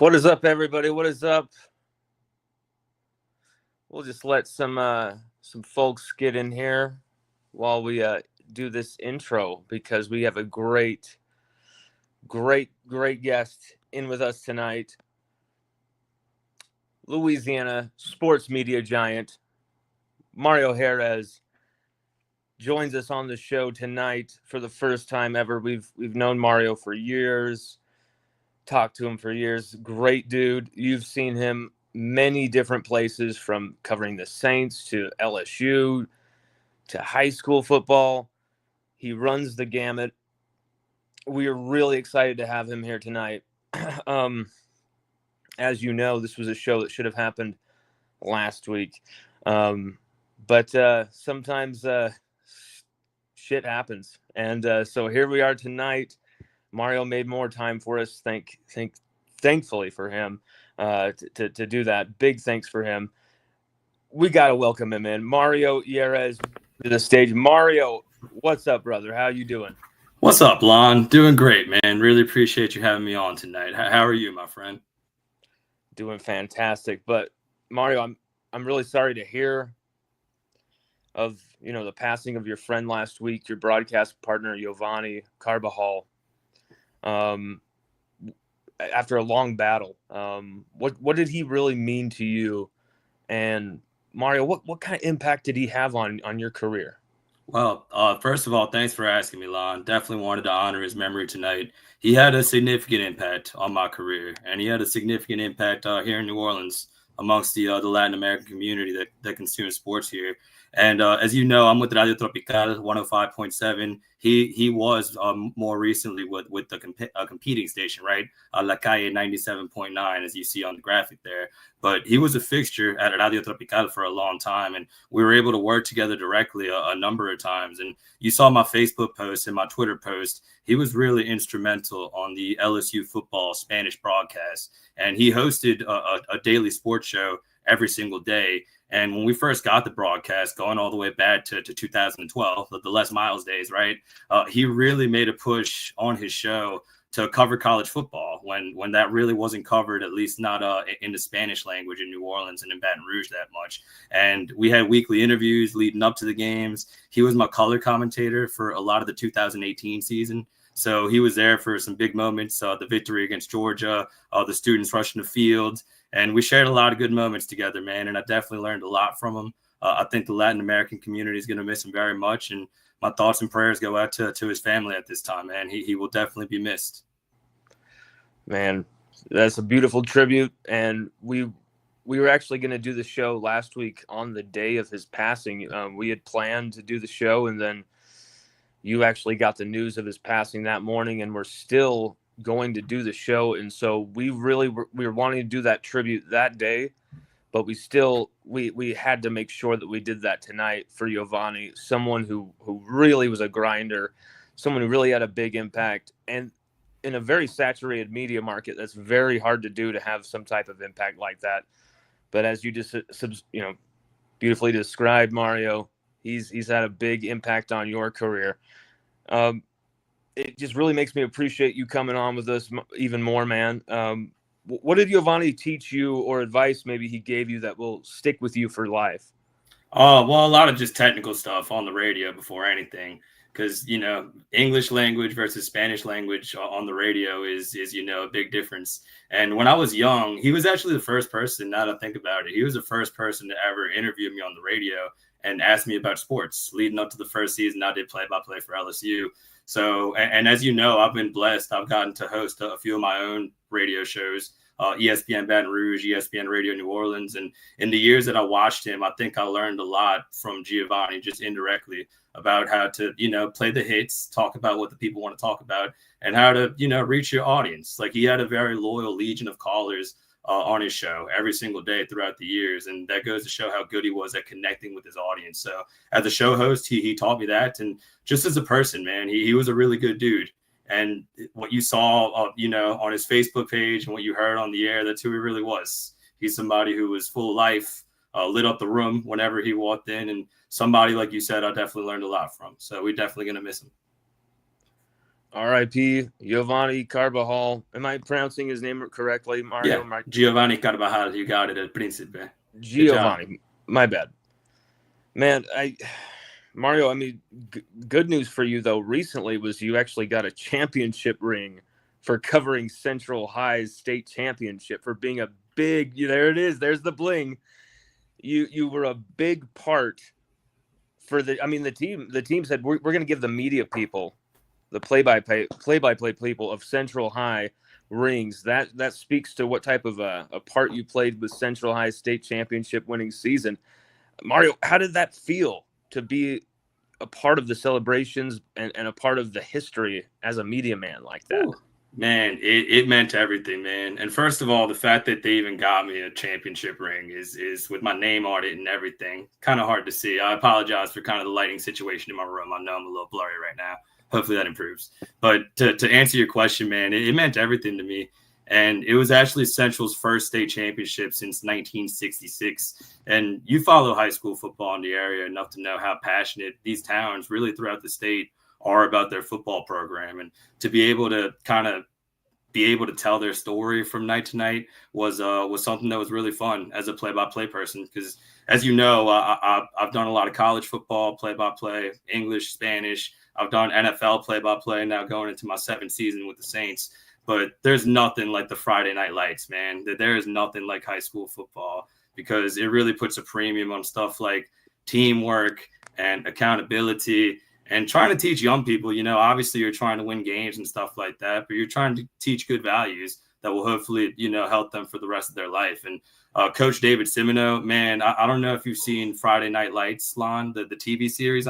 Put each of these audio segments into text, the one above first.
What is up, everybody? What is up? We'll just let some folks get in here while we do this intro because we have a great guest in with us tonight. Louisiana sports media giant Mario Jerez joins us on the show tonight for the first time ever. We've known Mario for years, talked to him for years. Great dude. You've seen him many different places, from covering the Saints to LSU to high school football. He runs the gamut. We are really excited to have him here tonight. As you know, this was a show that should have happened last week. But sometimes shit happens. And so here we are tonight. Mario made more time for us. Thankfully for him to do that. Big thanks for him. We got to welcome him in. Mario Jerez to the stage. Mario, what's up, brother? How you doing? What's up, Lon? Doing great, man. Really appreciate you having me on tonight. How are you, my friend? Doing fantastic. But Mario, I'm really sorry to hear of the passing of your friend last week, your broadcast partner Giovanni Carbajal. After a long battle, what did he really mean to you? And Mario, what kind of impact did he have on your career? Well, first of all, thanks for asking me, Lon. Definitely wanted to honor his memory tonight. He had a significant impact on my career, and he had a significant impact here in New Orleans amongst the Latin American community that consumes sports here. And as you know, I'm with Radio Tropical 105.7. He was more recently with the competing station, right? La Calle 97.9, as you see on the graphic there. But he was a fixture at Radio Tropical for a long time, and we were able to work together directly a number of times. And you saw my Facebook post and my Twitter post. He was really instrumental on the LSU football Spanish broadcast, and he hosted a daily sports show every single day. And when we first got the broadcast, going all the way back to 2012, the Les Miles days, right? He really made a push on his show to cover college football when that really wasn't covered, at least not in the Spanish language in New Orleans and in Baton Rouge that much. And we had weekly interviews leading up to the games. He was my color commentator for a lot of the 2018 season. So he was there for some big moments, the victory against Georgia, the students rushing the field. And we shared a lot of good moments together, man. And I definitely learned a lot from him. I think the Latin American community is going to miss him very much. And my thoughts and prayers go out to his family at this time, man. He will definitely be missed. Man, that's a beautiful tribute. And we were actually going to do the show last week on the day of his passing. We had planned to do the show, and then you actually got the news of his passing that morning, and we're still going to do the show. And so we were wanting to do that tribute that day, but we had to make sure that we did that tonight for Giovanni, someone who really was a grinder, someone who really had a big impact. And in a very saturated media market, that's very hard to do, to have some type of impact like that. But as you just beautifully described, Mario, he's had a big impact on your career. It just really makes me appreciate you coming on with us even more, man. What did Giovanni teach you, or advice maybe he gave you, that will stick with you for life? Well, a lot of just technical stuff on the radio before anything, because, English language versus Spanish language on the radio is a big difference. And when I was young, he was actually the first person, now that I think about it, he was the first person to ever interview me on the radio and ask me about sports. Leading up to the first season, I did play-by-play for LSU. So, and as you know, I've been blessed. I've gotten to host a few of my own radio shows, ESPN Baton Rouge, ESPN Radio New Orleans. And in the years that I watched him, I think I learned a lot from Giovanni, just indirectly, about how to, play the hits, talk about what the people want to talk about, and how to, reach your audience. Like, he had a very loyal legion of callers on his show every single day throughout the years. And that goes to show how good he was at connecting with his audience. So as a show host, he taught me that. And just as a person, man, he was a really good dude. And what you saw, on his Facebook page and what you heard on the air, that's who he really was. He's somebody who was full of life, lit up the room whenever he walked in, and somebody, like you said, I definitely learned a lot from. So we're definitely going to miss him. R.I.P. Giovanni Carbajal. Am I pronouncing his name correctly, Mario? Yeah, Giovanni Carvajal, you got it, El Principe. Good job. Giovanni. My bad. Man, Mario, I mean, good news for you, though, recently was you actually got a championship ring for covering Central High's state championship, for being a big, there it is, there's the bling. You were a big part for the team said, we're going to give the media people, the play-by-play people of Central High rings. That speaks to what type of a part you played with Central High state championship winning season. Mario, how did that feel to be a part of the celebrations and a part of the history as a media man like that? Ooh, man, it meant everything, man. And first of all, the fact that they even got me a championship ring is with my name on it and everything. Kind of hard to see. I apologize for kind of the lighting situation in my room. I know I'm a little blurry right now. Hopefully that improves. But to answer your question, man, it meant everything to me. And it was actually Central's first state championship since 1966. And you follow high school football in the area enough to know how passionate these towns really throughout the state are about their football program. And to be able to kind of be able to tell their story from night to night was something that was really fun as a play-by-play person. Because as you know, I've done a lot of college football, play-by-play, English, Spanish. I've done NFL play-by-play now going into my 7th season with the Saints. But there's nothing like the Friday night lights, man. There is nothing like high school football, because it really puts a premium on stuff like teamwork and accountability and trying to teach young people. Obviously you're trying to win games and stuff like that, but you're trying to teach good values that will hopefully, help them for the rest of their life. And Coach David Simino, man, I don't know if you've seen Friday Night Lights, Lon, the TV series.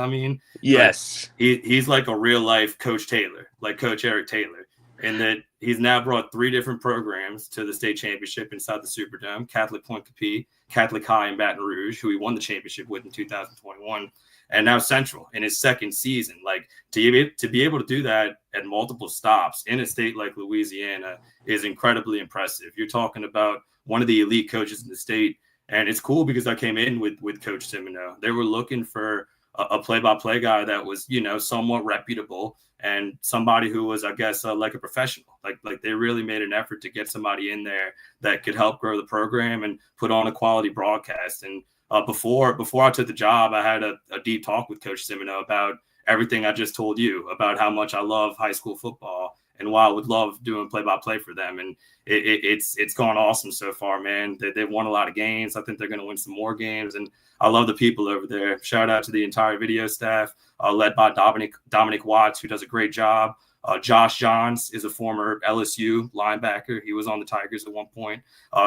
Yes, he's like a real life Coach Taylor, like Coach Eric Taylor. And that he's now brought 3 different programs to the state championship inside the Superdome: Catholic Point Capee, Catholic High in Baton Rouge, who he won the championship with in 2021, and now Central in his 2nd season. Like, to be able to do that at multiple stops in a state like Louisiana is incredibly impressive. You're talking about one of the elite coaches in the state. And it's cool because I came in with Coach Simino. They were looking for a play-by-play guy that was, somewhat reputable, and somebody who was, I guess, like a professional. Like they really made an effort to get somebody in there that could help grow the program and put on a quality broadcast. And before I took the job, I had a deep talk with Coach Simino about everything I just told you about how much I love high school football and why I would love doing play-by-play for them. And it's gone awesome so far, man. They've won a lot of games. I think they're going to win some more games. And I love the people over there. Shout out to the entire video staff, led by Dominic Watts, who does a great job. Josh Johns is a former LSU linebacker. He was on the Tigers at one point.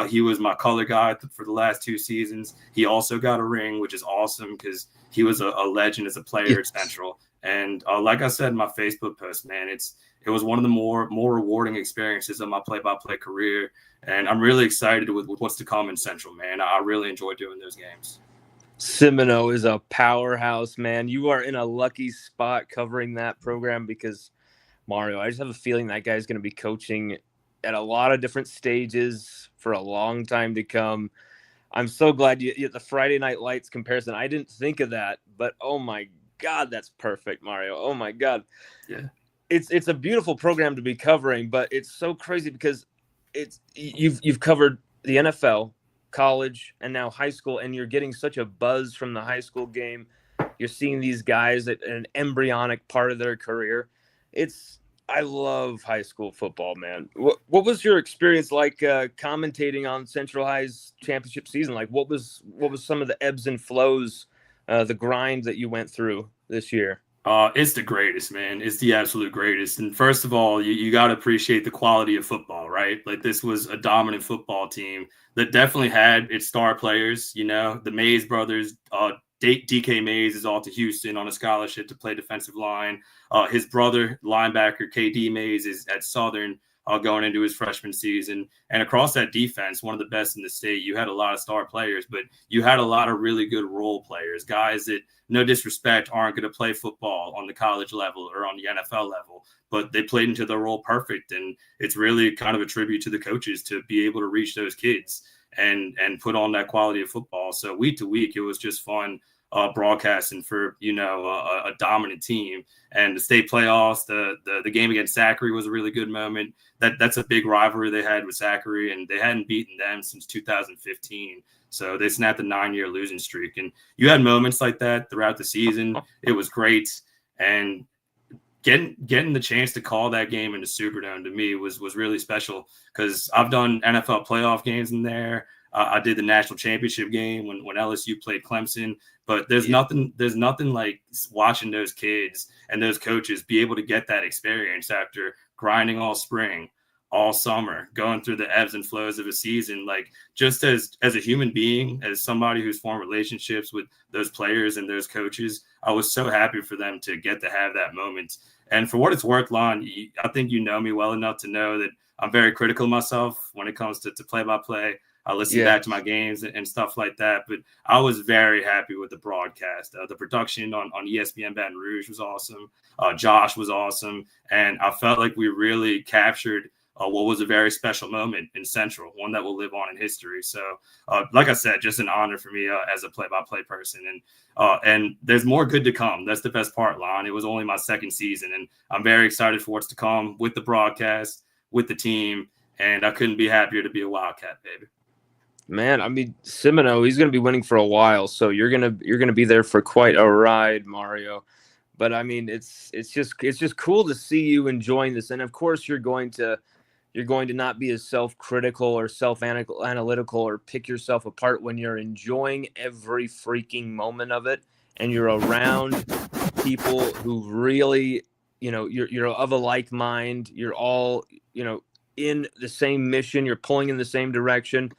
He was my color guy for the last 2 seasons. He also got a ring, which is awesome because he was a legend as a player at Central. And like I said in my Facebook post, man, it was one of the more rewarding experiences of my play-by-play career. And I'm really excited with what's to come in Central, man. I really enjoy doing those games. Simino is a powerhouse, man. You are in a lucky spot covering that program, because Mario, I just have a feeling that guy's going to be coaching at a lot of different stages for a long time to come. I'm so glad you the Friday Night Lights comparison. I didn't think of that, but oh my God, that's perfect, Mario. Oh my God. Yeah. It's a beautiful program to be covering, but it's so crazy because you've covered the NFL, college, and now high school, and you're getting such a buzz from the high school game. You're seeing these guys at an embryonic part of their career. I love high school football, man. What was your experience like commentating on Central High's championship season? Like, what was some of the ebbs and flows, the grind that you went through this year? It's the greatest, man. It's the absolute greatest. And first of all, you got to appreciate the quality of football, right? Like, this was a dominant football team that definitely had its star players. The Mays brothers, DK Mays is off to Houston on a scholarship to play defensive line. His brother, linebacker KD Mays, is at Southern going into his freshman season. And across that defense, one of the best in the state. You had a lot of star players, but you had a lot of really good role players, guys that, no disrespect, aren't going to play football on the college level or on the NFL level, but they played into their role perfect. And it's really kind of a tribute to the coaches to be able to reach those kids and put on that quality of football. So week to week, it was just fun broadcasting for, a dominant team. And the state playoffs, the game against Zachary was a really good moment. That's a big rivalry they had with Zachary, and they hadn't beaten them since 2015. So they snapped a 9-year losing streak. And you had moments like that throughout the season. It was great. And getting the chance to call that game in the Superdome to me was really special, because I've done NFL playoff games in there. I did the national championship game when LSU played Clemson, but there's nothing like watching those kids and those coaches be able to get that experience after grinding all spring, all summer, going through the ebbs and flows of a season. Like, just as a human being, as somebody who's formed relationships with those players and those coaches, I was so happy for them to get to have that moment. And for what it's worth, Lon, I think you know me well enough to know that I'm very critical of myself when it comes to play-by-play. I listen back to my games and stuff like that. But I was very happy with the broadcast. The production on ESPN Baton Rouge was awesome. Josh was awesome. And I felt like we really captured what was a very special moment in Central, one that will live on in history. So, like I said, just an honor for me as a play-by-play person. And there's more good to come. That's the best part, Lon. It was only my second season, and I'm very excited for what's to come with the broadcast, with the team, and I couldn't be happier to be a Wildcat, baby. Man, I mean, Semino, he's going to be winning for a while, so you're gonna be there for quite a ride, Mario. But I mean, it's just cool to see you enjoying this, and of course, you're going to not be as self-critical or self-analytical or pick yourself apart when you're enjoying every freaking moment of it, and you're around people who really, you're of a like mind. You're all, in the same mission. You're pulling in the same direction.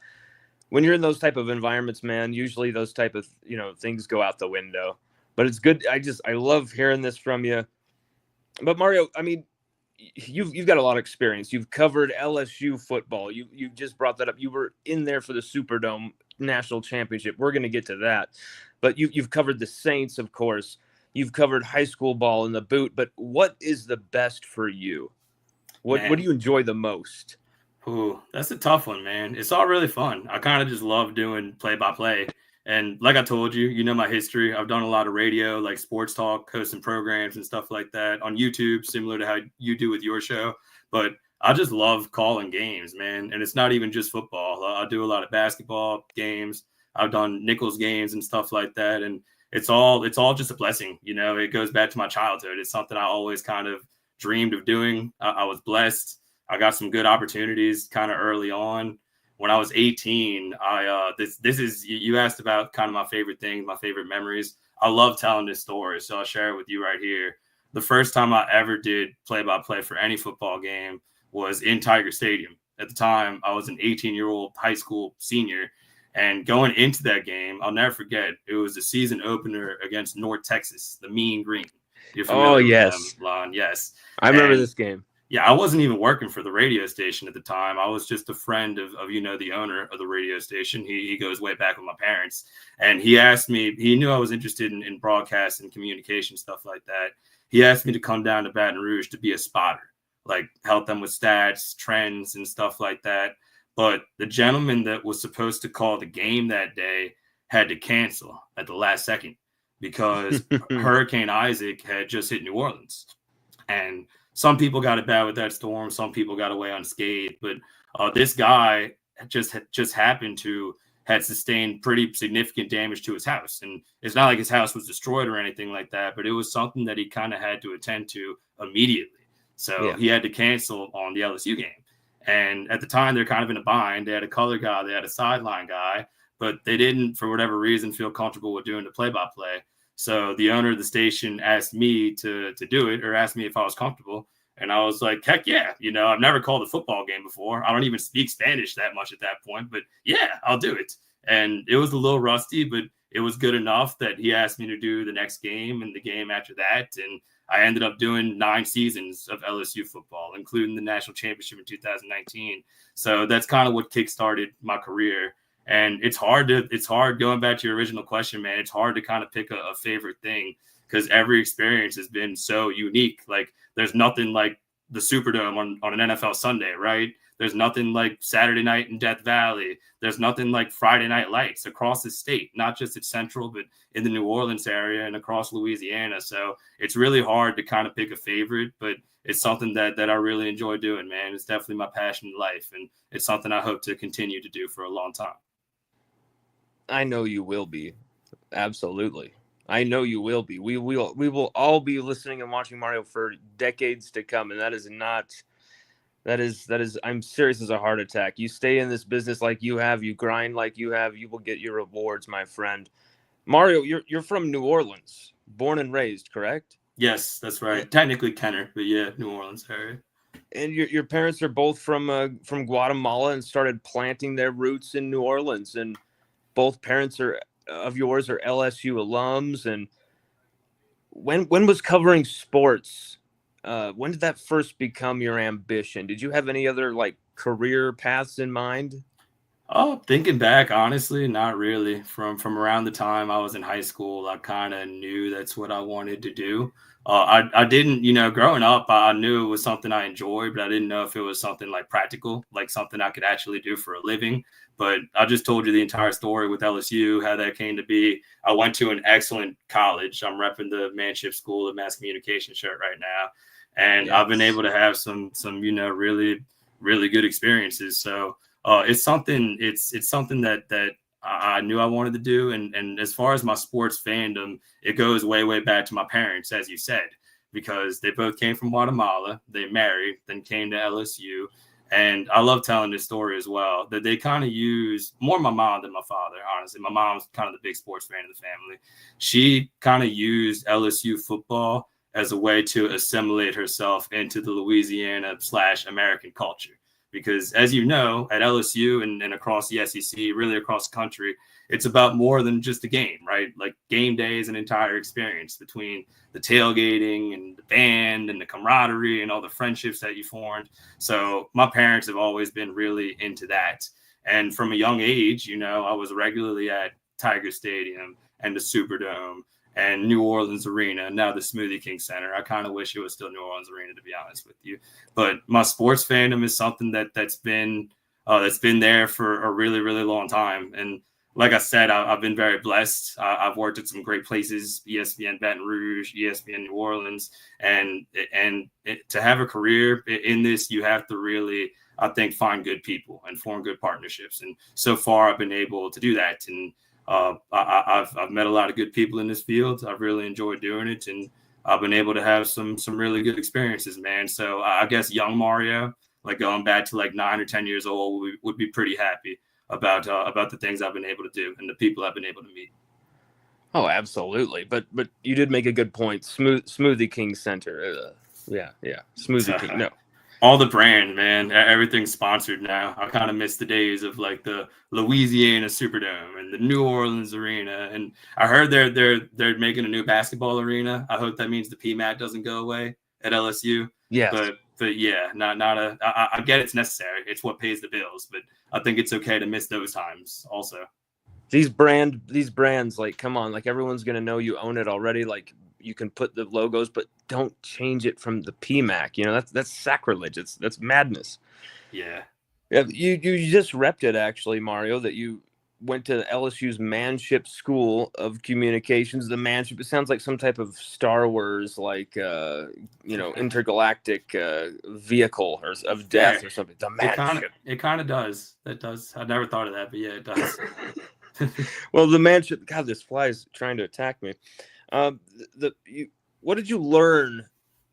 When you're in those type of environments, man, usually those type of, things go out the window. But it's good. I love hearing this from you. But Mario, I mean, you've got a lot of experience. You've covered LSU football. You just brought that up. You were in there for the Superdome National Championship. We're going to get to that. But you've covered the Saints, of course. You've covered high school ball in the boot. But what is the best for you? What do you enjoy the most? Ooh, that's a tough one, man. It's all really fun. I kind of just love doing play-by-play. And like I told you, my history. I've done a lot of radio, like sports talk, hosting programs and stuff like that on YouTube, similar to how you do with your show. But I just love calling games, man. And it's not even just football. I do a lot of basketball games. I've done Nichols games and stuff like that. And it's all just a blessing. It goes back to my childhood. It's something I always kind of dreamed of doing. I was blessed. I got some good opportunities kind of early on. When I was 18, this is, you asked about kind of my favorite things, my favorite memories. I love telling this story, so I'll share it with you right here. The first time I ever did play-by-play for any football game was in Tiger Stadium. At the time, I was an 18-year-old high school senior, and going into that game, I'll never forget, it was the season opener against North Texas, the Mean Green. You're familiar with them, Lon? Yes. I remember this game. Yeah, I wasn't even working for the radio station at the time. I was just a friend of the owner of the radio station. He goes way back with my parents. And he asked me, he knew I was interested in broadcast and communication, stuff like that. He asked me to come down to Baton Rouge to be a spotter, like help them with stats, trends, and stuff like that. But the gentleman that was supposed to call the game that day had to cancel at the last second because Hurricane Isaac had just hit New Orleans. And some people got it bad with that storm. Some people got away unscathed. But this guy just happened to had sustained pretty significant damage to his house. And it's not like his house was destroyed or anything like that, but it was something that he kind of had to attend to immediately. So he had to cancel on the LSU game. And at the time, they're kind of in a bind. They had a color guy. They had a sideline guy. But they didn't, for whatever reason, feel comfortable with doing the play-by-play. So the owner of the station asked me to do it, or asked me if I was comfortable. And I was like, heck yeah. I've never called a football game before. I don't even speak Spanish that much at that point. But yeah, I'll do it. And it was a little rusty, but it was good enough that he asked me to do the next game and the game after that. And I ended up doing 9 seasons of LSU football, including the national championship in 2019. So that's kind of what kickstarted my career. And it's hard going back to your original question, man. It's hard to kind of pick a favorite thing because every experience has been so unique. Like there's nothing like the Superdome on an NFL Sunday, right? There's nothing like Saturday night in Death Valley. There's nothing like Friday Night Lights across the state, not just at Central, but in the New Orleans area and across Louisiana. So it's really hard to kind of pick a favorite, but it's something that I really enjoy doing, man. It's definitely my passion in life, and it's something I hope to continue to do for a long time. I know you will be. Absolutely. I know you will be. We will all be listening and watching Mario for decades to come, and that is I'm serious as a heart attack. You stay in this business like you have, you grind like you have, you will get your rewards, my friend. Mario, you're from New Orleans, born and raised, correct? Yes, that's right. Technically Kenner, but yeah, New Orleans area. And your parents are both from Guatemala and started planting their roots in New Orleans, and both parents of yours are LSU alums. And when was covering sports? When did that first become your ambition? Did you have any other like career paths in mind? Oh, thinking back, honestly, not really. From around the time I was in high school, I kind of knew that's what I wanted to do. I didn't, growing up, I knew it was something I enjoyed, but I didn't know if it was something like practical, like something I could actually do for a living. But I just told you the entire story with LSU, how that came to be. I went to an excellent college. I'm repping the Manship School of Mass Communication shirt right now, and Yes. I've been able to have some really really good experiences. So it's something that I knew I wanted to do. And as far as my sports fandom, it goes way, way back to my parents, as you said, because they both came from Guatemala. They married, then came to LSU. And I love telling this story as well, that they kind of use more my mom than my father, honestly. My mom's kind of the big sports fan of the family. She kind of used LSU football as a way to assimilate herself into the Louisiana/American culture. Because as you know, at LSU and across the SEC, really across the country, it's about more than just a game, right? Like game day is an entire experience between the tailgating and the band and the camaraderie and all the friendships that you formed. So my parents have always been really into that. And from a young age, I was regularly at Tiger Stadium and the Superdome and New Orleans Arena, now the Smoothie King Center. I kind of wish it was still New Orleans Arena, to be honest with you. But my sports fandom is something that's been there for a really, really long time. And like I said, I've been very blessed. I've worked at some great places, ESPN Baton Rouge, ESPN New Orleans, and to have a career in this, you have to really, I think, find good people and form good partnerships. And so far, I've been able to do that. And I've met a lot of good people in this field. I've really enjoyed doing it, and I've been able to have some really good experiences, man. So I guess young Mario, like going back to like 9 or 10 years old, would be pretty happy about the things I've been able to do and the people I've been able to meet. Oh, absolutely. But you did make a good point. Smoothie King Center. Yeah. Smoothie King. No. All the brand, man. Everything's sponsored now. I kind of miss the days of like the Louisiana Superdome and the New Orleans Arena. And I heard they're making a new basketball arena. I hope that means the PMAC doesn't go away at LSU. Yes. But yeah, I get it's necessary. It's what pays the bills. But I think it's okay to miss those times also. These brands, like, come on, like everyone's gonna know you own it already. Like, you can put the logos, but don't change it from the PMAC. That's sacrilege. That's madness. Yeah. Yeah. You just repped it, actually, Mario, that you went to LSU's Manship School of Communications. The Manship, it sounds like some type of Star Wars, like intergalactic vehicle or of death or something. The Manship. It kind of does. That does. I never thought of that, but yeah, it does. Well, the Manship. God, this fly is trying to attack me. What did you learn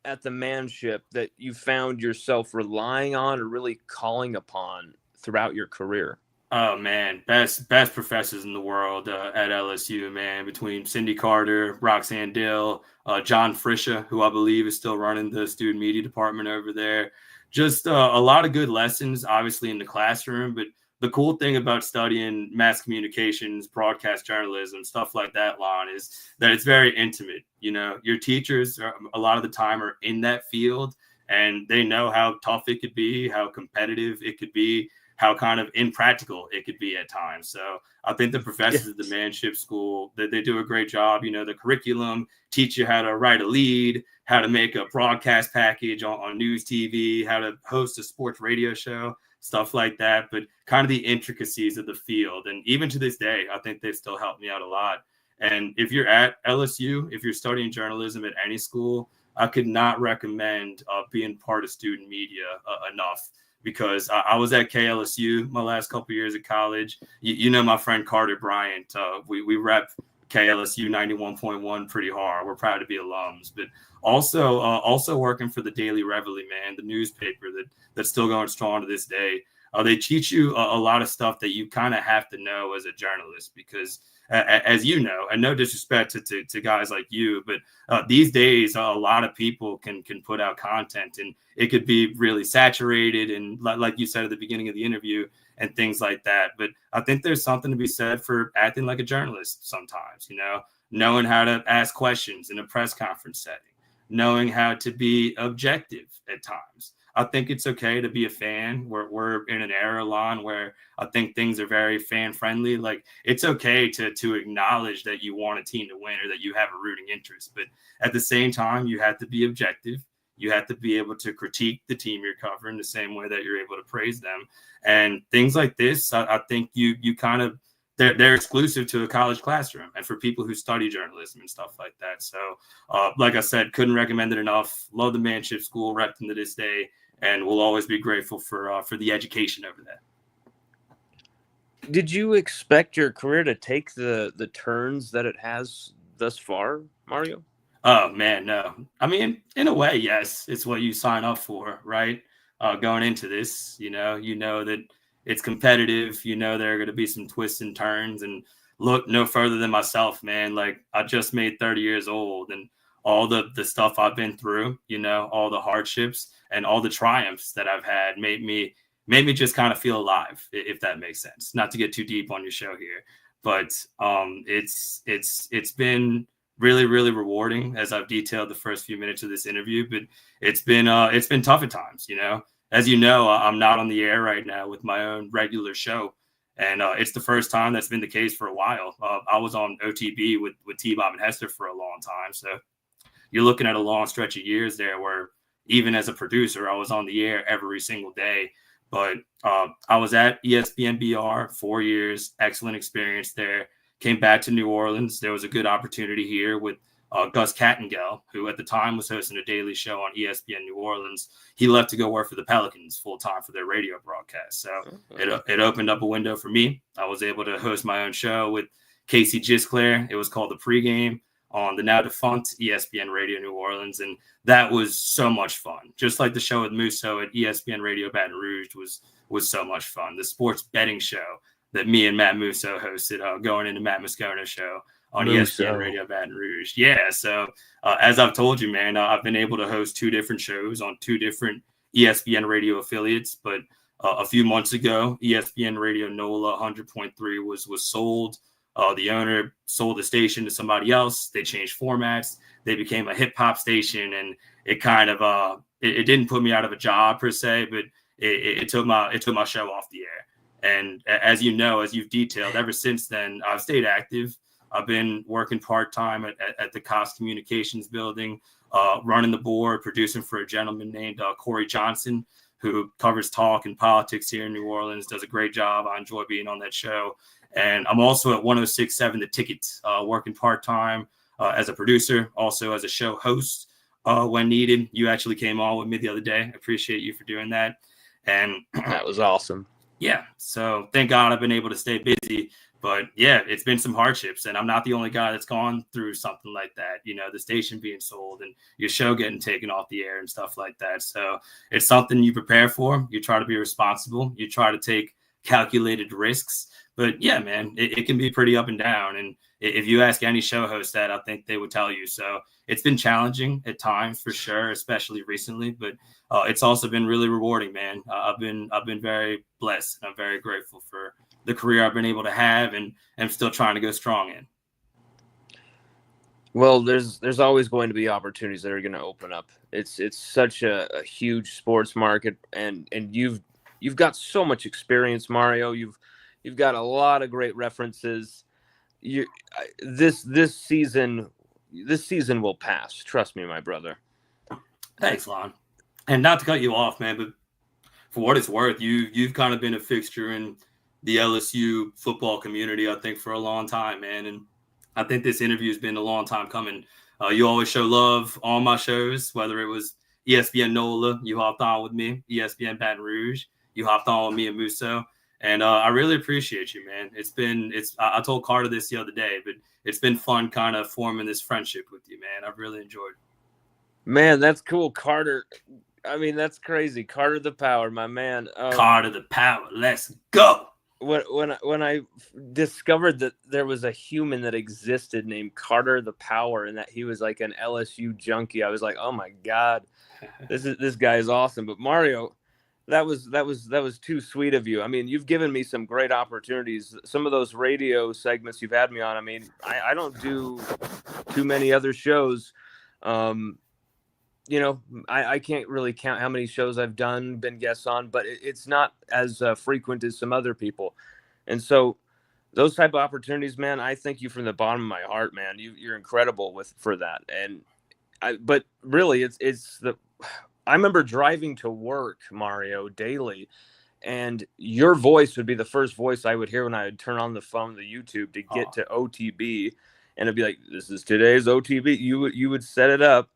at the Manship that you found yourself relying on or really calling upon throughout your career? Oh man, best professors in the world at LSU, man. Between Cindy Carter, Roxanne Dill, John Frisha, who I believe is still running the student media department over there. Just a lot of good lessons, obviously in the classroom. But the cool thing about studying mass communications, broadcast journalism, stuff like that, Lon, is that it's very intimate. Your teachers a lot of the time are in that field, and they know how tough it could be, how competitive it could be. how kind of impractical it could be at times. So I think the professors at the Manship School, they do a great job. You know, the curriculum teach you how to write a lead, how to make a broadcast package on news TV, how to host a sports radio show, stuff like that. But kind of the intricacies of the field. And even to this day, I think they've still helped me out a lot. And if you're at LSU, if you're studying journalism at any school, I could not recommend being part of student media enough, because I was at KLSU my last couple of years of college. You know my friend Carter Bryant. We rep KLSU 91.1 pretty hard. We're proud to be alums, but also working for the Daily Reveille, man, the newspaper that's still going strong to this day. They teach you a lot of stuff that you kind of have to know as a journalist, because as you know, and no disrespect to guys like you, but these days a lot of people can put out content, and it could be really saturated, and like you said at the beginning of the interview, and things like that. But I think there's something to be said for acting like a journalist sometimes, you know, knowing how to ask questions in a press conference setting, knowing how to be objective at times. I think it's okay to be a fan. We're in an era, Lon, where I think things are very fan friendly. Like, it's okay to acknowledge that you want a team to win or that you have a rooting interest. But at the same time, you have to be objective. You have to be able to critique the team you're covering the same way that you're able to praise them. And things like this, I think you kind of, they're exclusive to a college classroom and for people who study journalism and stuff like that. So like I said, couldn't recommend it enough. Love the Manship School, repped them to this day, and we'll always be grateful for the education over that. Did you expect your career to take the turns that it has thus far, Mario? Oh man, no. I mean, in a way, yes. It's what you sign up for, right? Going into this, you know that it's competitive. You know there are going to be some twists and turns. And look no further than myself, man. Like, I just made 30 years old, and all the stuff I've been through, you know, all the hardships and all the triumphs that I've had made me just kind of feel alive, if that makes sense. Not to get too deep on your show here, but it's been really, really rewarding, as I've detailed the first few minutes of this interview. But it's been tough at times, you know. As you know, I'm not on the air right now with my own regular show, and it's the first time that's been the case for a while. I was on OTB with T-Bob and Hester for a long time, so you're looking at a long stretch of years there where even as a producer, I was on the air every single day. But I was at ESPN BR 4 years, excellent experience there. Came back to New Orleans. There was a good opportunity here with Gus Kattengell, who at the time was hosting a daily show on ESPN New Orleans. He left to go work for the Pelicans full time for their radio broadcast. So it opened up a window for me. I was able to host my own show with Casey Gisclair. It was called The Pregame on the now defunct ESPN Radio New Orleans. And that was so much fun. Just like the show with Musso at ESPN Radio Baton Rouge was so much fun. The sports betting show that me and Matt Musso hosted, going into Matt Moscona's show on ESPN Radio Baton Rouge. Yeah. So as I've told you, man, I've been able to host 2 different shows on 2 different ESPN radio affiliates. But a few months ago, ESPN Radio NOLA 100.3 was sold. The owner sold the station to somebody else. They changed formats. They became a hip hop station, and it kind of it didn't put me out of a job per se, but it took my show off the air. And as you know, as you've detailed, ever since then, I've stayed active. I've been working part-time at the Cost Communications building, running the board, producing for a gentleman named Corey Johnson, who covers talk and politics here in New Orleans, does a great job. I enjoy being on that show. And I'm also at 106.7 The Ticket, working part-time as a producer, also as a show host when needed. You actually came on with me the other day. I appreciate you for doing that. And that was awesome. Yeah. So thank God I've been able to stay busy. But yeah, it's been some hardships, and I'm not the only guy that's gone through something like that. You know, the station being sold and your show getting taken off the air and stuff like that. So it's something you prepare for. You try to be responsible. You try to take calculated risks. But yeah, man, it can be pretty up and down. And if you ask any show host that, I think they would tell you. So it's been challenging at times for sure, especially recently. But it's also been really rewarding, man. I've been very blessed, and I'm very grateful for the career I've been able to have, and I'm still trying to go strong in. Well, there's always going to be opportunities that are going to open up. It's such a huge sports market, and you've you've got so much experience, Mario. You've got a lot of great references. You this season will pass. Trust me, my brother. Thanks, Lon. And not to cut you off, man, but for what it's worth, you've kind of been a fixture in the LSU football community, I think, for a long time, man. And I think this interview has been a long time coming. You always show love on my shows, whether it was ESPN NOLA, you hopped on with me, ESPN Baton Rouge, you hopped on with me and Musso. And I really appreciate you, man. I told Carter this the other day, but it's been fun kind of forming this friendship with you, man. I've really enjoyed it. Man, that's cool. Carter. I mean, that's crazy. Carter the Power, my man. Carter the Power. Let's go. When I discovered that there was a human that existed named Carter the Power and that he was like an LSU junkie, I was like, oh my God, this guy is awesome. But Mario, that was too sweet of you. I mean, you've given me some great opportunities. Some of those radio segments you've had me on. I mean, I don't do too many other shows. You know, I can't really count how many shows I've been guests on, but it's not as frequent as some other people. And so those type of opportunities, man, I thank you from the bottom of my heart, man. You're incredible for that. And but really I remember driving to work, Mario, daily, and your voice would be the first voice I would hear when I would turn on the phone, the YouTube to get to OTB, and it'd be like, this is today's OTB. You would set it up.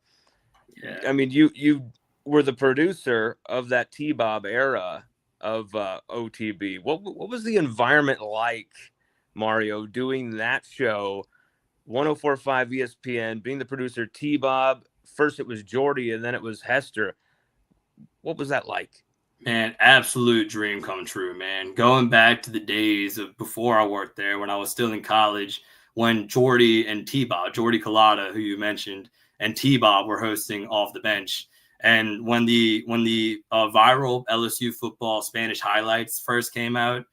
Yeah. I mean, you were the producer of that T-Bob era of OTB. What was the environment like, Mario, doing that show, 104.5 ESPN, being the producer, T-Bob? First it was Jordy, and then it was Hester. What was that like? Man, absolute dream come true, man. Going back to the days of before I worked there, when I was still in college, when Jordy and T-Bob, Jordy Collada, who you mentioned, and T-Bob were hosting Off the Bench. And when the viral LSU football Spanish highlights first came out,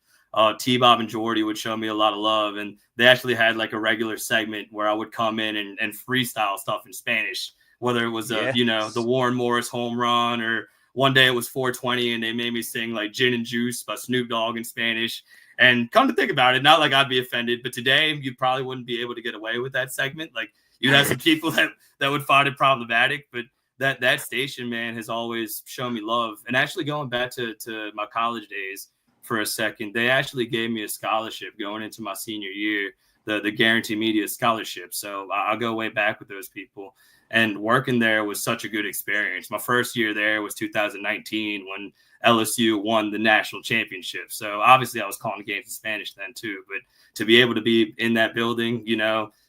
T-Bob and Jordy would show me a lot of love. And they actually had like a regular segment where I would come in and freestyle stuff in Spanish, whether it was, the Warren Morris home run, or one day it was 420 and they made me sing like Gin and Juice by Snoop Dogg in Spanish. And come to think about it, not like I'd be offended, but today you probably wouldn't be able to get away with that segment. Like, you'd have some people that would find it problematic, but that station, man, has always shown me love. And actually going back to my college days for a second, they actually gave me a scholarship going into my senior year, the Guarantee Media Scholarship. So I'll go way back with those people. And working there was such a good experience. My first year there was 2019 when LSU won the national championship. So obviously I was calling the games in Spanish then too, but to be able to be in that building,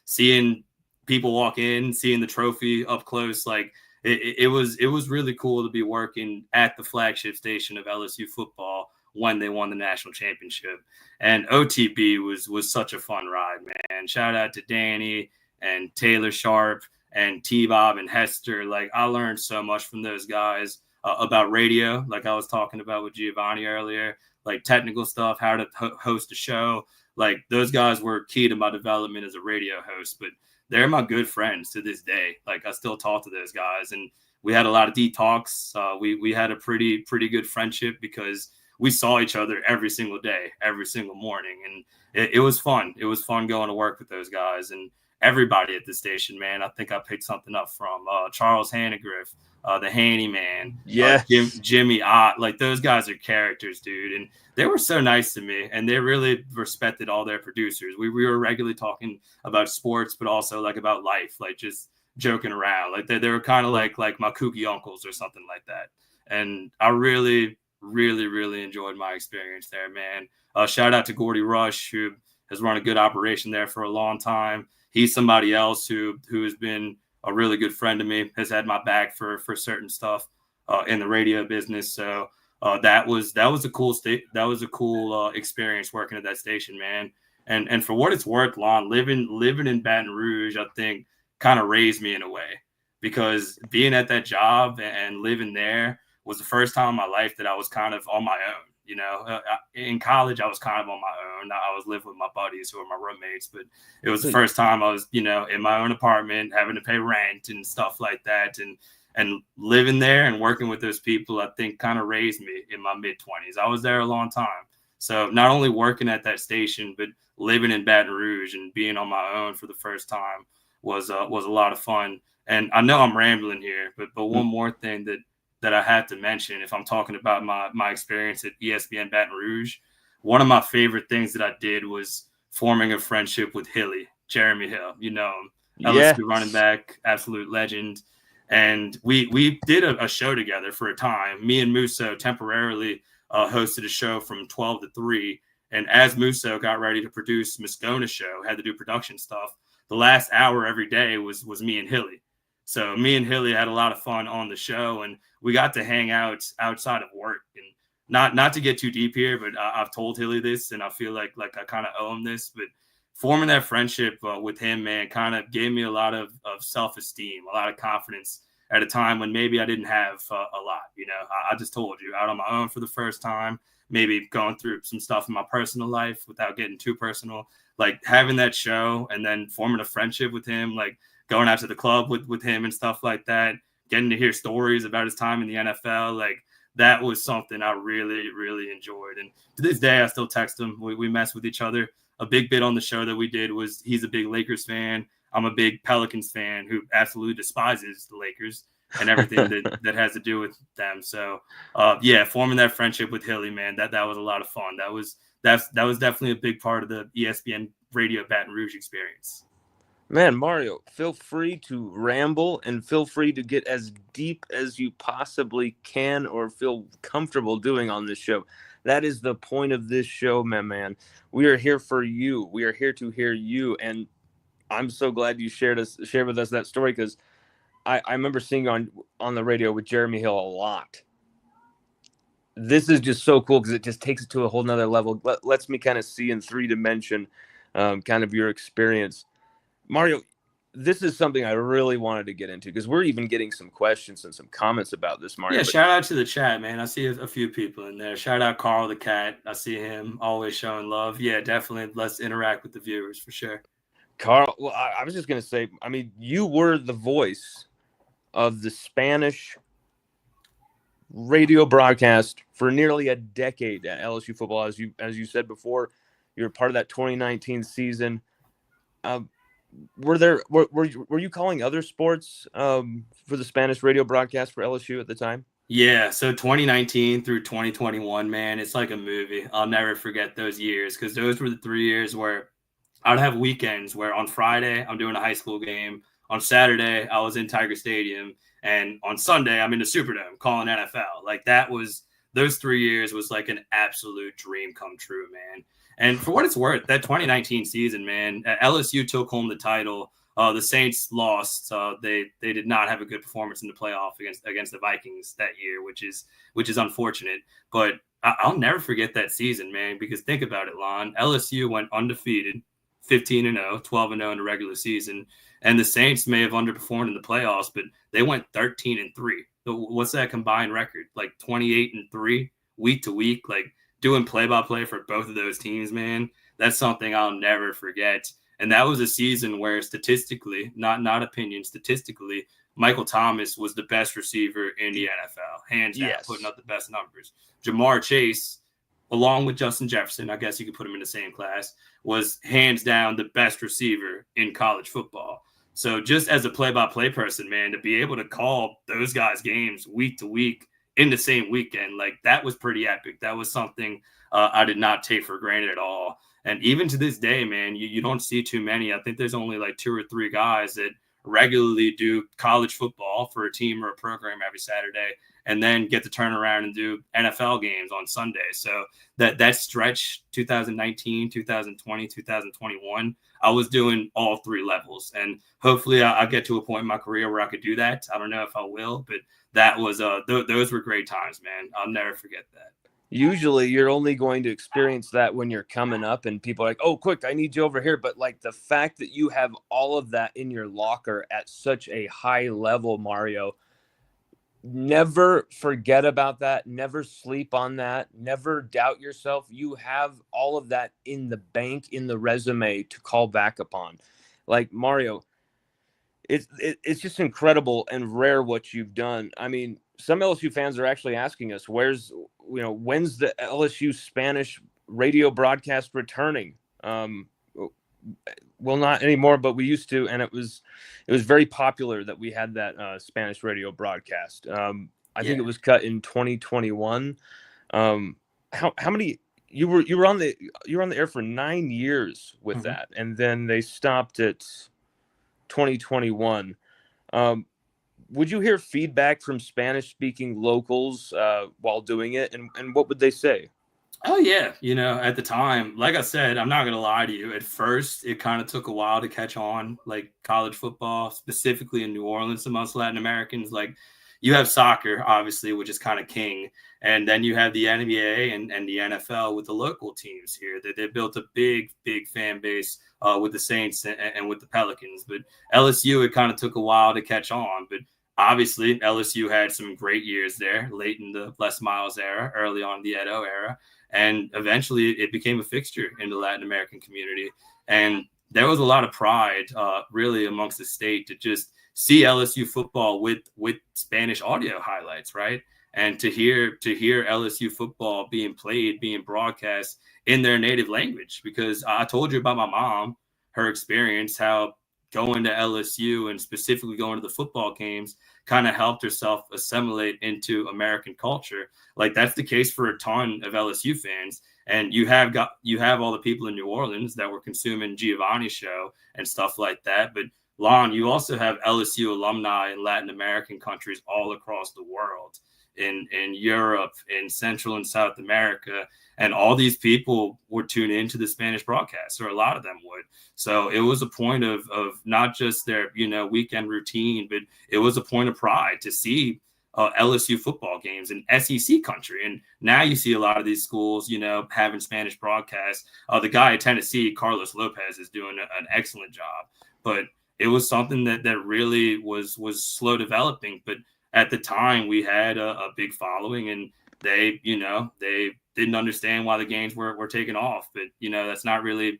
seeing people walk in, seeing the trophy up close, like it was really cool to be working at the flagship station of LSU football when they won the national championship. And OTB was such a fun ride, man. Shout out to Danny and Taylor Sharp and T-Bob and Hester. Like, I learned so much from those guys about radio, like I was talking about with Giovanni earlier, like technical stuff, how to host a show. Like, those guys were key to my development as a radio host, but they're my good friends to this day. Like, I still talk to those guys, and we had a lot of deep talks. We had a pretty good friendship because we saw each other every single day, every single morning. And it was fun. It was fun going to work with those guys and everybody at the station, man. I think I picked something up from Charles Hannegriff, the Haney man, Jimmy Ott. Like, those guys are characters, dude. And they were so nice to me, and they really respected all their producers. We were regularly talking about sports, but also like about life, like just joking around. Like they were kind of like my kooky uncles or something like that. And I really, really, really enjoyed my experience there, man. Shout out to Gordy Rush, who has run a good operation there for a long time. He's somebody else who has been a really good friend to me, has had my back for certain stuff in the radio business. So that was a cool experience working at that station, man. And for what it's worth, Lon, living in Baton Rouge, I think kind of raised me in a way, because being at that job and living there was the first time in my life that I was kind of on my own. In college, I was kind of on my own. I was living with my buddies who were my roommates, but it was the first time I was, in my own apartment, having to pay rent and stuff like that. And living there and working with those people, I think kind of raised me in my mid-20s. I was there a long time. So not only working at that station, but living in Baton Rouge and being on my own for the first time was a lot of fun. And I know I'm rambling here, but one more thing that I had to mention, if I'm talking about my experience at ESPN Baton Rouge, one of my favorite things that I did was forming a friendship with Hilly, Jeremy Hill. You know him, Yeah. LSU running back, absolute legend. And we did a show together for a time. Me and Musso temporarily hosted a show from 12 to 3. And as Musso got ready to produce Moscona's show, had to do production stuff, the last hour every day was me and Hilly. So me and Hilly had a lot of fun on the show, and we got to hang out outside of work. And not to get too deep here, but I've told Hilly this, and I feel like I kind of owe him this. But forming that friendship with him, man, kind of gave me a lot of self-esteem, a lot of confidence at a time when maybe I didn't have a lot. You know, I just told you, out on my own for the first time, maybe going through some stuff in my personal life without getting too personal, like having that show and then forming a friendship with him, like going out to the club with him and stuff like that, getting to hear stories about his time in the NFL. Like that was something I really, really enjoyed. And to this day, I still text him. We mess with each other. A big bit on the show that we did was he's a big Lakers fan. I'm a big Pelicans fan who absolutely despises the Lakers and everything that has to do with them. So, yeah, forming that friendship with Hilly, man, that was a lot of fun. That was definitely a big part of the ESPN Radio Baton Rouge experience. Man, Mario, feel free to ramble and feel free to get as deep as you possibly can or feel comfortable doing on this show. That is the point of this show, my man. We are here for you. We are here to hear you. And I'm so glad you shared with us that story, because I remember seeing you on the radio with Jeremy Hill a lot. This is just so cool because it just takes it to a whole nother level. Lets me kind of see in 3 dimension kind of your experience. Mario, this is something I really wanted to get into because we're even getting some questions and some comments about this, Mario. Yeah, shout out to the chat, man. I see a few people in there. Shout out Carl the cat. I see him always showing love. Yeah, definitely. Let's interact with the viewers for sure. Carl, well, I was just going to say, I mean, you were the voice of the Spanish radio broadcast for nearly a decade at LSU football. As you said before, you're part of that 2019 season. Were you calling other sports for the Spanish radio broadcast for LSU at the time? Yeah, so 2019 through 2021, man, it's like a movie. I'll never forget those years because those were the 3 years where I'd have weekends where on Friday I'm doing a high school game, on Saturday I was in Tiger Stadium, and on Sunday I'm in the Superdome calling NFL. Like those 3 years was like an absolute dream come true, man. And for what it's worth, that 2019 season, man, LSU took home the title. The Saints lost. They did not have a good performance in the playoff against the Vikings that year, which is unfortunate. But I'll never forget that season, man, because think about it, Lon. LSU went undefeated, 15-0, 12-0 in the regular season, and the Saints may have underperformed in the playoffs, but they went 13-3. So what's that combined record? Like 28-3 week to week, like doing play-by-play for both of those teams, man. That's something I'll never forget. And that was a season where statistically, not opinion, statistically, Michael Thomas was the best receiver in the NFL, hands down, putting up the best numbers. Jamar Chase, along with Justin Jefferson, I guess you could put him in the same class, was hands down the best receiver in college football. So just as a play-by-play person, man, to be able to call those guys' games week to week in the same weekend, like that was pretty epic. That was something I did not take for granted at all. And even to this day, man, you don't see too many. I think there's only like 2 or 3 guys that regularly do college football for a team or a program every Saturday and then get to turn around and do NFL games on Sunday. So that stretch, 2019, 2020, 2021, I was doing all 3 levels. And hopefully I'll get to a point in my career where I could do that. I don't know if I will, but that was those were great times, man. I'll never forget that. Usually you're only going to experience that when you're coming up and people are like, oh, quick, I need you over here. But like the fact that you have all of that in your locker at such a high level, Mario, never forget about that. Never sleep on that. Never doubt yourself. You have all of that in the bank, in the resume to call back upon. Like, Mario, it's just incredible and rare what you've done. I mean, some LSU fans are actually asking us, when's the LSU Spanish radio broadcast returning? Well, not anymore, but we used to, and it was very popular that we had that Spanish radio broadcast. I think it was cut in 2021. How many you were on the air for 9 years with that, and then they stopped at 2021. Would you hear feedback from Spanish speaking locals while doing it, and what would they say? Oh yeah, at the time, like I said, I'm not gonna lie to you. At first, it kind of took a while to catch on, like college football, specifically in New Orleans amongst Latin Americans. Like you have soccer, obviously, which is kind of king, and then you have the NBA and the NFL with the local teams here. They built a big fan base with the Saints and with the Pelicans. But LSU, it kind of took a while to catch on, but obviously LSU had some great years there, late in the Les Miles era, early on the Edo era. And eventually it became a fixture in the Latin American community. And there was a lot of pride really amongst the state to just see LSU football with Spanish audio highlights, right? And to hear LSU football being played, being broadcast in their native language. Because I told you about my mom, her experience, how going to LSU and specifically going to the football games kind of helped herself assimilate into American culture. Like that's the case for a ton of LSU fans. And you have all the people in New Orleans that were consuming Giovanni's show and stuff like that. But Lon, you also have LSU alumni in Latin American countries all across the world, in Europe, in Central and South America. And all these people would tune into the Spanish broadcast, or a lot of them would. So it was a point of not just their, weekend routine, but it was a point of pride to see LSU football games in SEC country. And now you see a lot of these schools, having Spanish broadcasts. The guy at Tennessee, Carlos Lopez, is doing an excellent job. But it was something that really was slow developing. But at the time, we had a big following, and they didn't understand why the games were taken off. But that's not really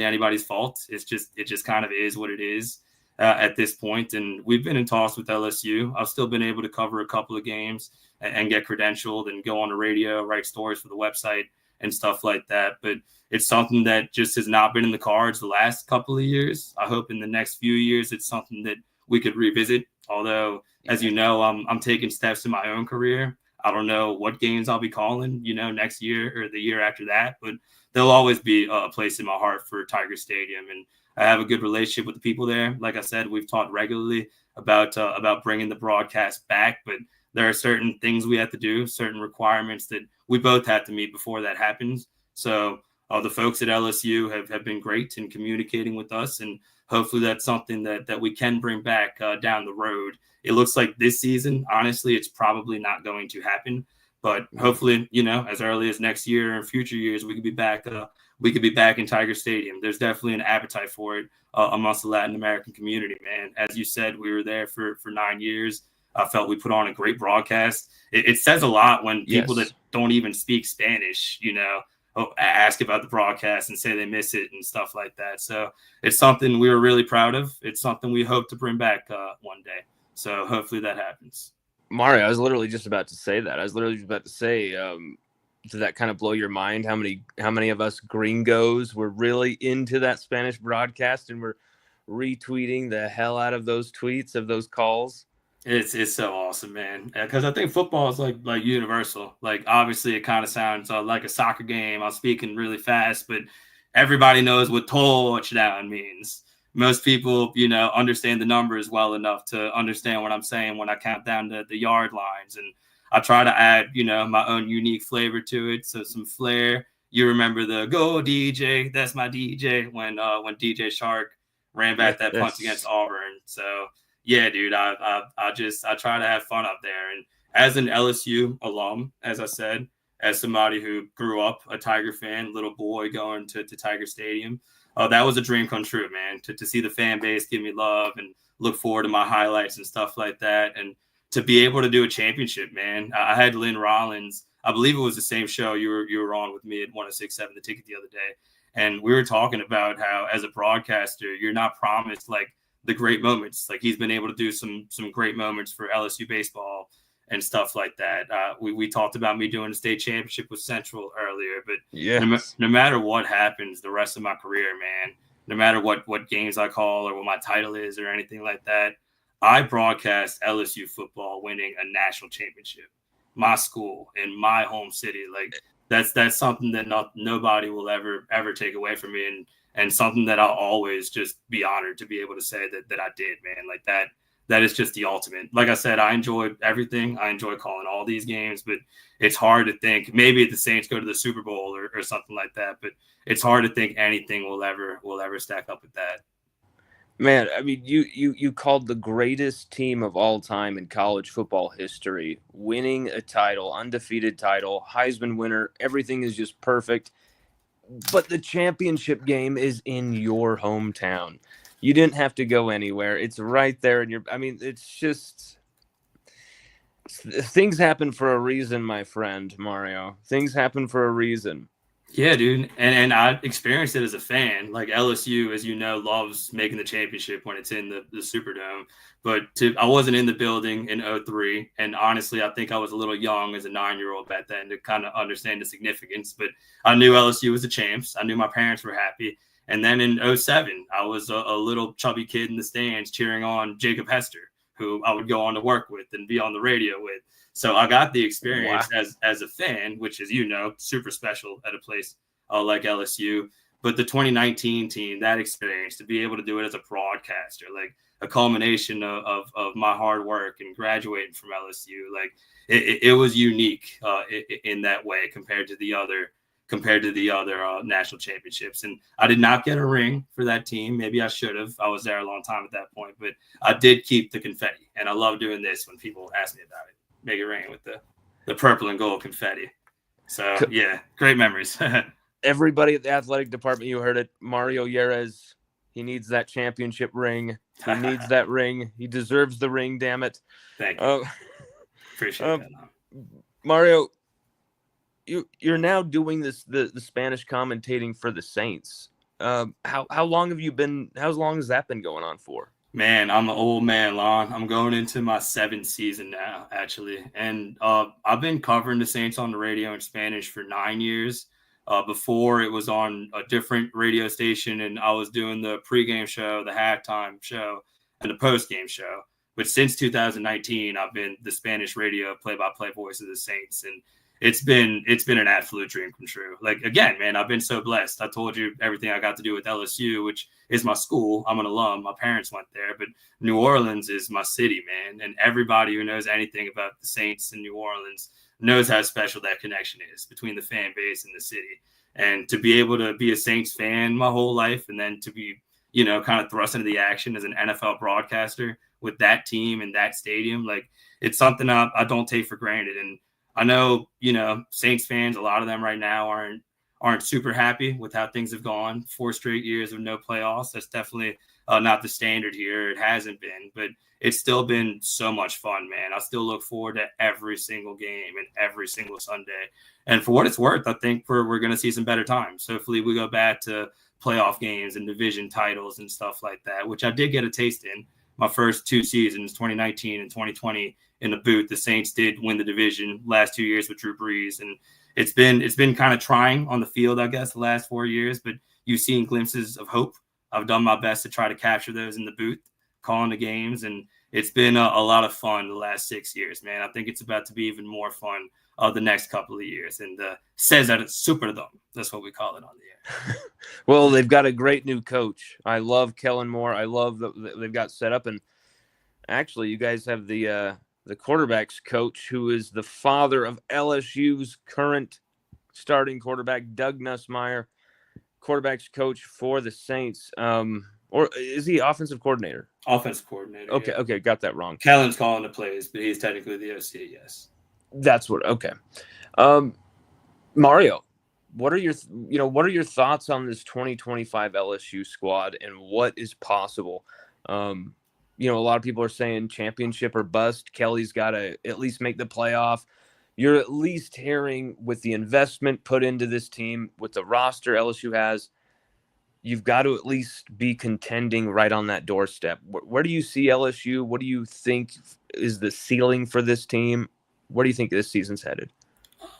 anybody's fault. It just kind of is what it is at this point. And we've been in talks with LSU. I've still been able to cover a couple of games and get credentialed and go on the radio, write stories for the website and stuff like that. But it's something that just has not been in the cards the last couple of years. I hope in the next few years it's something that we could revisit. Although, as you know, I'm taking steps in my own career. I don't know what games I'll be calling, next year or the year after that, but there'll always be a place in my heart for Tiger Stadium. And I have a good relationship with the people there. Like I said, we've talked regularly about bringing the broadcast back, but there are certain things we have to do, certain requirements that we both have to meet before that happens. So the folks at LSU have been great in communicating with us, and hopefully that's something that we can bring back down the road. It looks like this season, honestly, it's probably not going to happen, but hopefully, as early as next year and future years, we could be back. We could be back in Tiger Stadium. There's definitely an appetite for it amongst the Latin American community, man. As you said, we were there for 9 years. I felt we put on a great broadcast. It says a lot when people that don't even speak Spanish, ask about the broadcast and say they miss it and stuff like that. So it's something we were really proud of. It's something we hope to bring back one day. So hopefully that happens. Mario, I was literally just about to say that. Did that kind of blow your mind? How many of us gringos were really into that Spanish broadcast and were retweeting the hell out of those tweets of those calls? It's so awesome, man. Because I think football is like universal. Like obviously, it kind of sounds like a soccer game. I'm speaking really fast, but everybody knows what touchdown means. Most people, understand the numbers well enough to understand what I'm saying when I count down the yard lines. And I try to add, my own unique flavor to it. So some flair. You remember the "Go DJ"? That's my DJ when DJ Shark ran back that punt against Auburn. So yeah, dude, I try to have fun up there. And as an LSU alum, as I said, as somebody who grew up a Tiger fan, little boy going to Tiger Stadium, that was a dream come true, man. To see the fan base give me love and look forward to my highlights and stuff like that, and to be able to do a championship, man. I had Lynn Rollins. I believe it was the same show you were on with me at 106.7 The Ticket the other day, and we were talking about how as a broadcaster, you're not promised like the great moments. Like he's been able to do some great moments for LSU baseball and stuff like that. We talked about me doing the state championship with Central earlier, but Yes. no matter what happens the rest of my career, man, no matter what games I call or what my title is or anything like that, I broadcast LSU football winning a national championship, my school in my home city. Like that's something that nobody will ever take away from me, and something that I'll always just be honored to be able to say that I did, man. Like that is just the ultimate. Like I said, I enjoy everything. I enjoy calling all these games, but it's hard to think maybe if the Saints go to the Super Bowl or something like that, but it's hard to think anything will ever stack up with that. Man, I mean, you called the greatest team of all time in college football history, winning a title, undefeated title, Heisman winner. Everything is just perfect. But the championship game is in your hometown. You didn't have to go anywhere. It's right there in your. I mean, it's just things happen for a reason, my friend Mario. Things happen for a reason. Yeah, dude. And I experienced it as a fan. Like LSU, as you know, loves making the championship when it's in the Superdome. But I wasn't in the building in 03. And honestly, I think I was a little young as a 9-year-old back then to kind of understand the significance. But I knew LSU was the champs. I knew my parents were happy. And then in 07, I was a little chubby kid in the stands cheering on Jacob Hester, who I would go on to work with and be on the radio with. So I got the experience as a fan, which is, super special at a place like LSU. But the 2019 team, that experience, to be able to do it as a broadcaster, like a culmination of my hard work and graduating from LSU, like it was unique in that way compared to the other national championships. And I did not get a ring for that team. Maybe I should have. I was there a long time at that point, but I did keep the confetti. And I love doing this when people ask me about it. Make it rain with the purple and gold confetti. So yeah, great memories. Everybody at the athletic department, you heard it. Mario Jerez, he needs that championship ring. He needs that ring. He deserves the ring. Damn it! Thank you. Appreciate that. Mario, you're now doing the Spanish commentating for the Saints. How long have you been? How long has that been going on for? Man, I'm an old man, Lon. I'm going into my 7th season now, actually. And I've been covering the Saints on the radio in Spanish for 9 years. Before it was on a different radio station, and I was doing the pregame show, the halftime show, and the postgame show. But since 2019, I've been the Spanish radio play-by-play voice of the Saints. And it's been an absolute dream come true. Like, again, man, I've been so blessed. I told you everything I got to do with LSU, which is my school. I'm an alum. My parents went there, but New Orleans is my city, man. And everybody who knows anything about the Saints in New Orleans knows how special that connection is between the fan base and the city. And to be able to be a Saints fan my whole life, and then to be, kind of thrust into the action as an NFL broadcaster with that team and that stadium, like, it's something I don't take for granted. And I know, Saints fans, a lot of them right now aren't super happy with how things have gone. 4 straight years of no playoffs. That's definitely not the standard here. It hasn't been, but it's still been so much fun, man. I still look forward to every single game and every single Sunday. And for what it's worth, I think we're going to see some better times. Hopefully we go back to playoff games and division titles and stuff like that, which I did get a taste in my first 2 seasons, 2019 and 2020. In the booth, the Saints did win the division last 2 years with Drew Brees, and it's been kind of trying on the field, I guess, the last 4 years. But you've seen glimpses of hope. I've done my best to try to capture those in the booth, calling the games, and it's been a lot of fun the last 6 years, man. I think it's about to be even more fun the next couple of years. And Cesar Superdome, that's what we call it on the air. Well, they've got a great new coach. I love Kellen Moore. I love that they've got set up, and actually, you guys have the quarterback's coach, who is the father of LSU's current starting quarterback, Doug Nussmeier, quarterback's coach for the Saints. Or is he offensive coordinator? Offensive coordinator. Okay, yeah. okay, got that wrong. Kellen's calling the plays, but he's technically the OC, yes. That's what. Okay. Mario, what are your thoughts on this 2025 LSU squad and what is possible? A lot of people are saying championship or bust. Kelly's got to at least make the playoff. You're at least hearing, with the investment put into this team, with the roster LSU has, you've got to at least be contending right on that doorstep. Where do you see LSU? What do you think is the ceiling for this team? Where do you think this season's headed?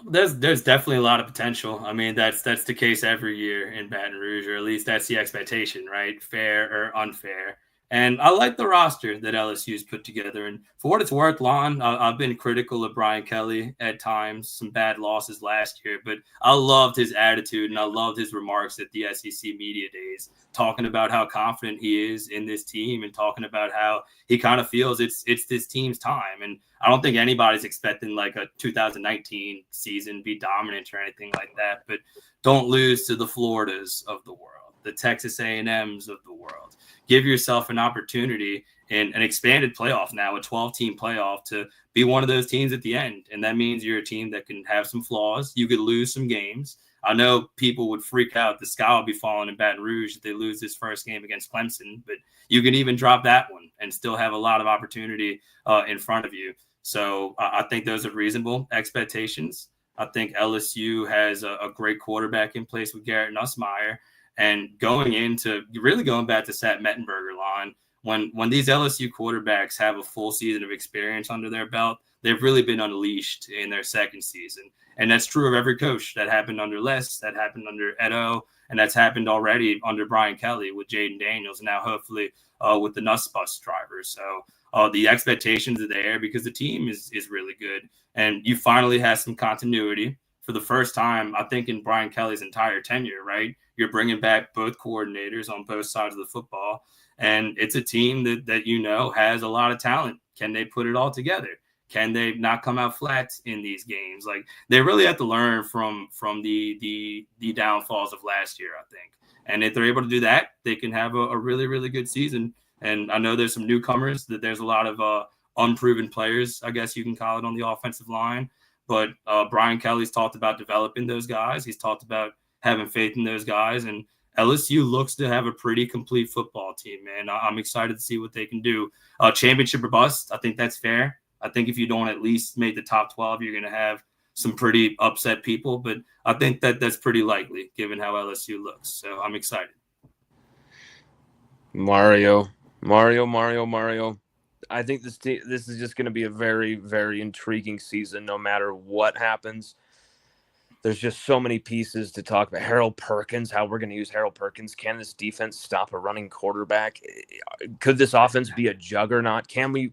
There's definitely a lot of potential. I mean, that's the case every year in Baton Rouge, or at least that's the expectation, right? Fair or unfair. And I like the roster that LSU's put together. And for what it's worth, Lon, I've been critical of Brian Kelly at times, some bad losses last year, but I loved his attitude and I loved his remarks at the SEC Media Days, talking about how confident he is in this team and talking about how he kind of feels it's this team's time. And I don't think anybody's expecting like a 2019 season be dominant or anything like that, but don't lose to the Floridas of the world, the Texas A&Ms of the world. Give yourself an opportunity in an expanded playoff now, a 12-team playoff, to be one of those teams at the end. And that means you're a team that can have some flaws. You could lose some games. I know people would freak out. The sky would be falling in Baton Rouge if they lose this first game against Clemson, but you can even drop that one and still have a lot of opportunity in front of you. So I think those are reasonable expectations. I think LSU has a great quarterback in place with Garrett Nussmeier. And going back to Sat Mettenberger line, when these LSU quarterbacks have a full season of experience under their belt, they've really been unleashed in their second season. And that's true of every coach. That happened under Les, that happened under Edo, and that's happened already under Brian Kelly with Jaden Daniels, and now hopefully with the Nuss Bus drivers. So the expectations are there because the team is really good. And you finally have some continuity for the first time, I think, in Brian Kelly's entire tenure, right? You're bringing back both coordinators on both sides of the football. And it's a team that has a lot of talent. Can they put it all together? Can they not come out flat in these games? Like, they really have to learn from the downfalls of last year, I think. And if they're able to do that, they can have a really, really good season. And I know there's some newcomers, that there's a lot of unproven players, I guess you can call it, on the offensive line. But Brian Kelly's talked about developing those guys. He's talked about having faith in those guys. And LSU looks to have a pretty complete football team, man. I'm excited to see what they can do. Championship or bust, I think that's fair. I think if you don't at least make the top 12, you're going to have some pretty upset people. But I think that's pretty likely given how LSU looks. So I'm excited. Mario. I think this is just going to be a very, very intriguing season no matter what happens. There's just so many pieces to talk about. Harold Perkins, how we're going to use Harold Perkins. Can this defense stop a running quarterback? Could this offense be a juggernaut? Can we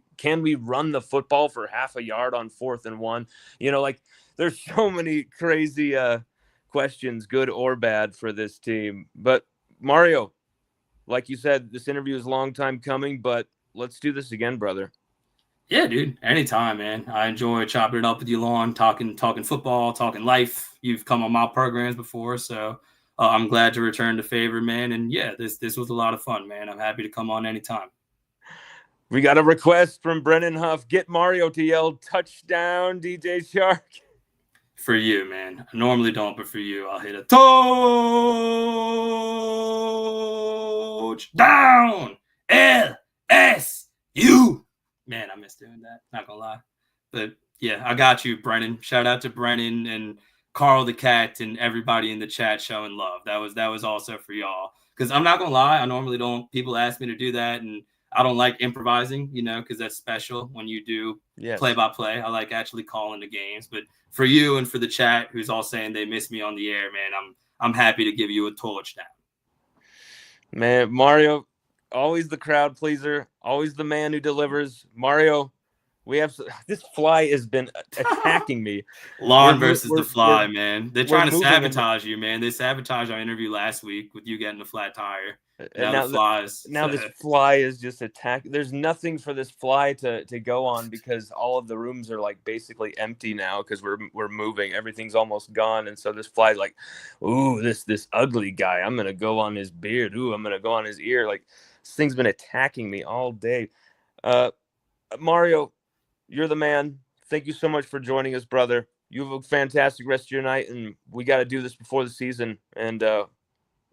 run the football for half a yard on 4th and 1? There's so many crazy questions, good or bad, for this team. But Mario, like you said, this interview is a long time coming, but let's do this again, brother. Yeah, dude. Anytime, man. I enjoy chopping it up with you, Lon, talking football, talking life. You've come on my programs before, so I'm glad to return the favor, man. And yeah, this was a lot of fun, man. I'm happy to come on anytime. We got a request from Brennan Huff. Get Mario to yell touchdown, DJ Shark. For you, man. I normally don't, but for you, I'll hit a touchdown. LSU. Man, I miss doing that. Not gonna lie. But yeah, I got you, Brennan. Shout out to Brennan and Carl the Cat and everybody in the chat showing love. That was also for y'all. Because I'm not gonna lie, I normally don't. People ask me to do that, and I don't like improvising, because that's special when you do play-by-play. I like actually calling the games. But for you and for the chat, who's all saying they miss me on the air, man, I'm happy to give you a touchdown. Man, Mario, always the crowd pleaser, always the man who delivers. Mario, this fly has been attacking me. Lawn versus the fly, man. They're trying to sabotage you, man. They sabotaged our interview last week with you getting a flat tire. Now this fly is just attacking. There's nothing for this fly to go on because all of the rooms are like basically empty now because we're moving. Everything's almost gone, and so this fly's like, ooh, this ugly guy. I'm gonna go on his beard. Ooh, I'm gonna go on his ear. Like, this thing's been attacking me all day. Mario, you're the man. Thank you so much for joining us, brother. You have a fantastic rest of your night, and we got to do this before the season. And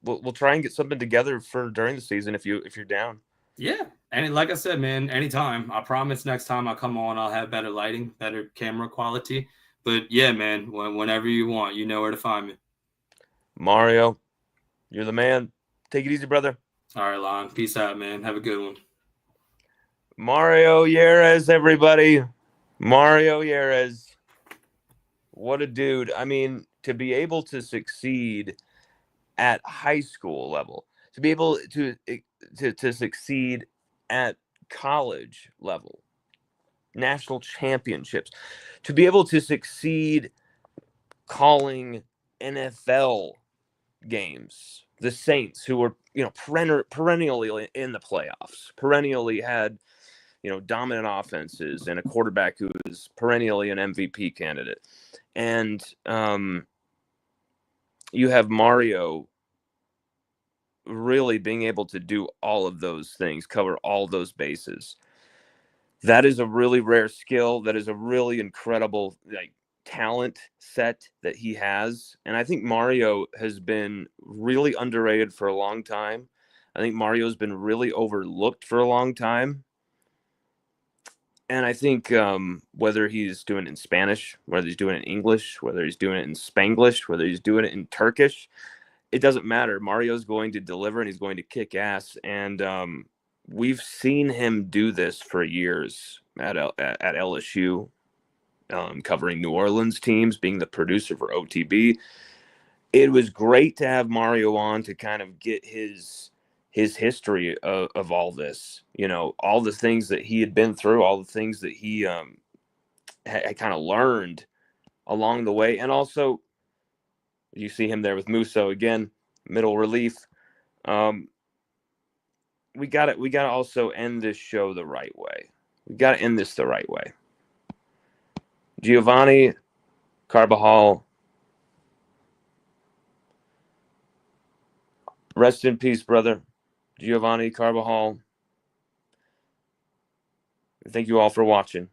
we'll try and get something together for during the season if you're down. Yeah, and like I said, man, anytime. I promise next time I come on, I'll have better lighting, better camera quality. But yeah, man, whenever you want, you know where to find me. Mario, you're the man. Take it easy, brother. All right, Lon. Peace out, man. Have a good one. Mario Jerez, everybody. Mario Jerez. What a dude. I mean, to be able to succeed at high school level, to be able to succeed at college level, national championships, to be able to succeed calling NFL games. The Saints, who were perennially in the playoffs, perennially had dominant offenses and a quarterback who is perennially an MVP candidate, and you have Mario really being able to do all of those things, cover all those bases. That is a really rare skill. That is a really incredible talent set that he has. And I think Mario has been really underrated for a long time. I think Mario's been really overlooked for a long time. And I think whether he's doing it in Spanish, whether he's doing it in English, whether he's doing it in Spanglish, whether he's doing it in Turkish, it doesn't matter. Mario's going to deliver and he's going to kick ass. And we've seen him do this for years at LSU, covering New Orleans teams, being the producer for OTB. It was great to have Mario on to kind of get his history of all this, all the things that he had been through, all the things that he had kind of learned along the way. And also, you see him there with Musso again, middle relief. We got to also end this show the right way. We got to end this the right way. Giovanni Carbajal, rest in peace, brother. Giovanni Carbajal. Thank you all for watching.